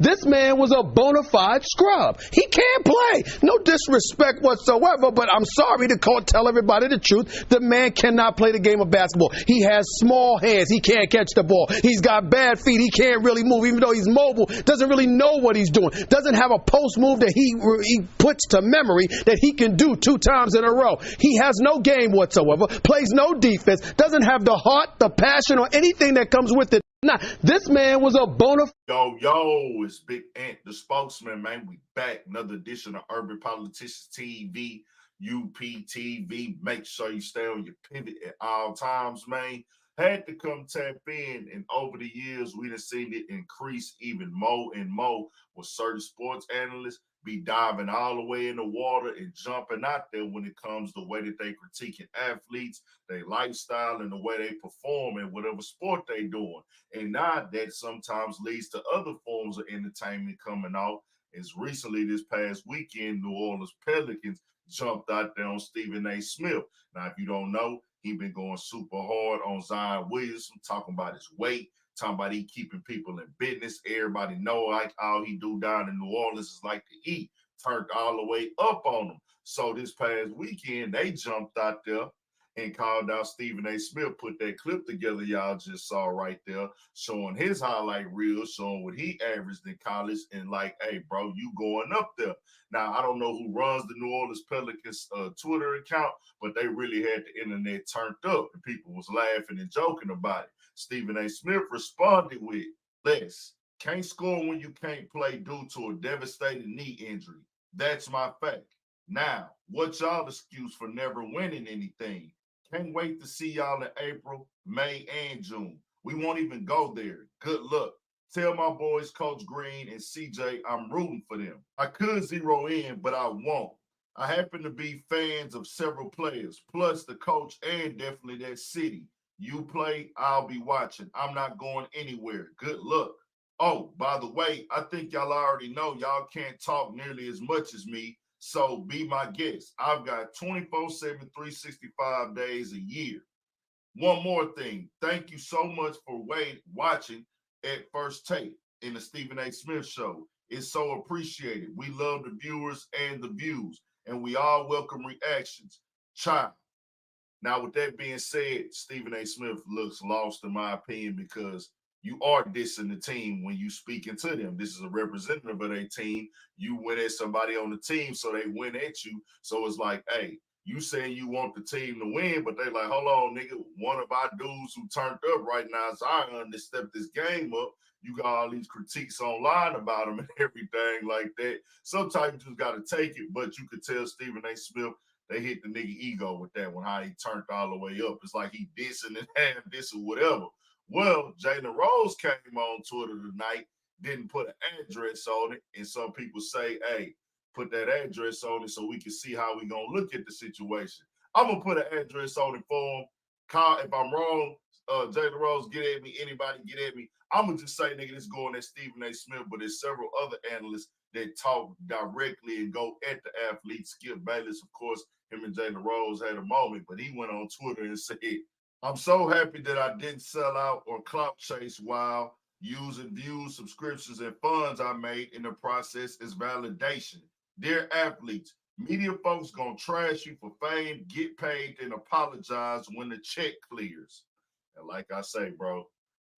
This man was a bona fide scrub. He can't play. No disrespect whatsoever, but I'm sorry to tell everybody the truth. The man cannot play the game of basketball. He has small hands. He can't catch the ball. He's got bad feet. He can't really move, even though he's mobile. Doesn't really know what he's doing. Doesn't have a post move that he puts to memory that he can do 2 times in a row. He has no game whatsoever. Plays no defense. Doesn't have the heart, the passion, or anything that comes with it. Nah, this man was a bona fide. Yo, it's Big Ant, the spokesman, man. We back. Another edition of Urban Politicians TV, UPTV. Make sure you stay on your pivot at all times, man. Had to come tap in, and over the years, we done seen it increase even more and more with certain sports analysts be diving all the way in the water and jumping out there when it comes to the way that they critiquing athletes, their lifestyle, and the way they perform in whatever sport they doing. And now that sometimes leads to other forms of entertainment coming out. As recently this past weekend, New Orleans Pelicans jumped out there on Stephen A. Smith. Now, if you don't know, he been going super hard on Zion Williamson, talking about his weight, talking about he keeping people in business. Everybody know like all he do down in New Orleans is like to eat. Turned all the way up on him. So this past weekend, they jumped out there and called out Stephen A. Smith, put that clip together y'all just saw right there, showing his highlight reel, showing what he averaged in college, and like, hey, bro, you going up there. Now, I don't know who runs the New Orleans Pelicans Twitter account, but they really had the internet turned up, and people was laughing and joking about it. Stephen A. Smith responded with, "Les, can't score when you can't play due to a devastating knee injury. That's my fact. Now, what's y'all excuse for never winning anything? Can't wait to see y'all in April, May, and June. We won't even go there. Good luck. Tell my boys, Coach Green and CJ, I'm rooting for them. I could zero in, but I won't. I happen to be fans of several players, plus the coach and definitely that city. You play, I'll be watching. I'm not going anywhere. Good luck. Oh, by the way, I think y'all already know y'all can't talk nearly as much as me, so be my guest. I've got 24/7, 365 days a year. One more thing. Thank you so much for watching at First Take in the Stephen A. Smith Show. It's so appreciated. We love the viewers and the views, and we all welcome reactions. Child. Now, with that being said, Stephen A. Smith looks lost, in my opinion, because you are dissing the team when you speaking to them. This is a representative of their team. You went at somebody on the team, so they went at you. So it's like, hey, you saying you want the team to win, but they like, hold on, nigga. One of our dudes who turned up right now, Zion, to step this game up. You got all these critiques online about him and everything like that. Sometimes you just got to take it, but you could tell Stephen A. Smith, they hit the nigga ego with that one, how he turned all the way up. It's like he dissing and half dissing whatever. Well, Jalen Rose came on Twitter tonight, didn't put an address on it, and some people say, hey, put that address on it so we can see how we going to look at the situation. I'm going to put an address on it for him. Call, if I'm wrong, Jalen Rose, get at me. Anybody get at me. I'm going to just say, nigga, this going at Stephen A. Smith, but there's several other analysts that talk directly and go at the athletes. Skip Bayless, of course, him and Jalen Rose had a moment, but he went on Twitter and said, I'm so happy that I didn't sell out or clout chase while using views, subscriptions, and funds I made in the process as validation. Dear athletes, media folks gonna trash you for fame, get paid, and apologize when the check clears. And like I say, bro,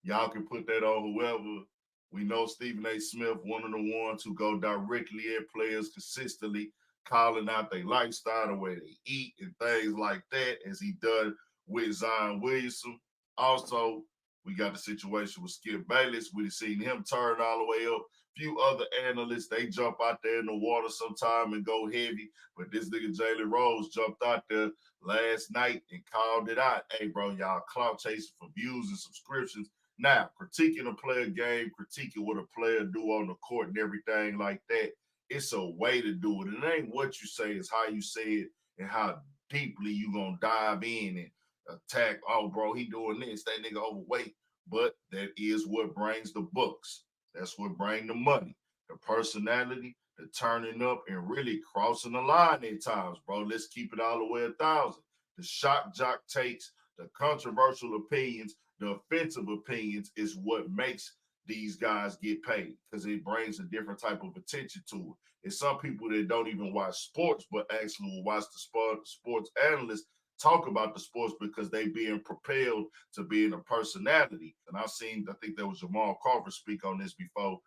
y'all can put that on whoever. We know Stephen A. Smith, one of the ones who go directly at players consistently, calling out their lifestyle, the way they eat, and things like that, as he done with Zion Williamson. Also, we got the situation with Skip Bayless. We've seen him turn all the way up. Few other analysts, they jump out there in the water sometime and go heavy. But this nigga Jalen Rose jumped out there last night and called it out. Hey, bro, y'all clout chasing for views and subscriptions. Now, critiquing a player game, critiquing what a player do on the court and everything like that, it's a way to do it. It ain't what you say, it's how you say it and how deeply you gonna dive in and attack, oh, bro, he doing this, that nigga overweight. But that is what brings the books. That's what brings the money, the personality, the turning up and really crossing the line at times, bro. Let's keep it all the way 1,000. The shock jock takes, the controversial opinions, the offensive opinions is what makes these guys get paid because it brings a different type of attention to it. And some people that don't even watch sports, but actually will watch the sports analysts talk about the sports because they being propelled to being a personality. And I think there was Jamal Crawford speak on this before.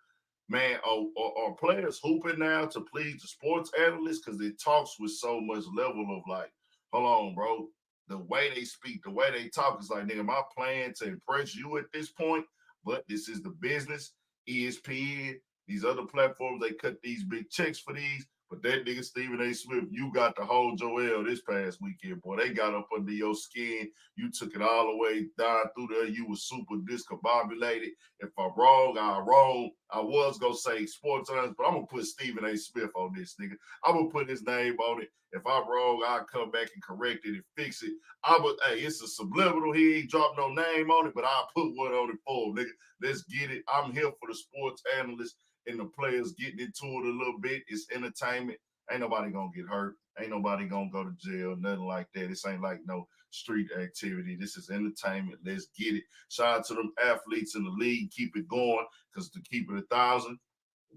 Man, are players hooping now to please the sports analysts? Because it talks with so much level of like, hold on, bro. The way they speak, the way they talk is like, nigga, am I playing to impress you at this point? But this is the business. ESPN, these other platforms, they cut these big checks for these. But that nigga Stephen A. Smith, you got to hold Joel this past weekend, boy. They got up under your skin. You took it all the way down through there. You was super discombobulated. If I'm wrong, I'm wrong. I was gonna say sports analyst, but I'm gonna put Stephen A. Smith on this nigga. I'm gonna put his name on it. If I'm wrong, I'll come back and correct it and fix it. Hey, it's a subliminal. He ain't dropped no name on it, but I'll put one on it for him, nigga. Let's get it. I'm here for the sports analysts and the players getting into it a little bit. It's entertainment. Ain't nobody gonna get hurt. Ain't nobody gonna go to jail, nothing like that. This ain't like no street activity. This is entertainment. Let's get it. Shout out to them athletes in the league. Keep it going, because to keep it 1,000,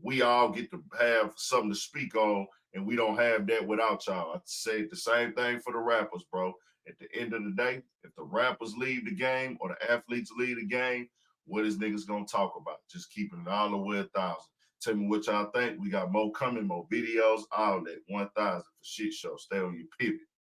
we all get to have something to speak on, and we don't have that without y'all. I say the same thing for the rappers, bro. At the end of the day, if the rappers leave the game or the athletes leave the game, what is niggas gonna talk about? Just keeping it all the way 1,000. Tell me what y'all think. We got more coming, more videos, all that. 1,000 for shit show. Stay on your pivot.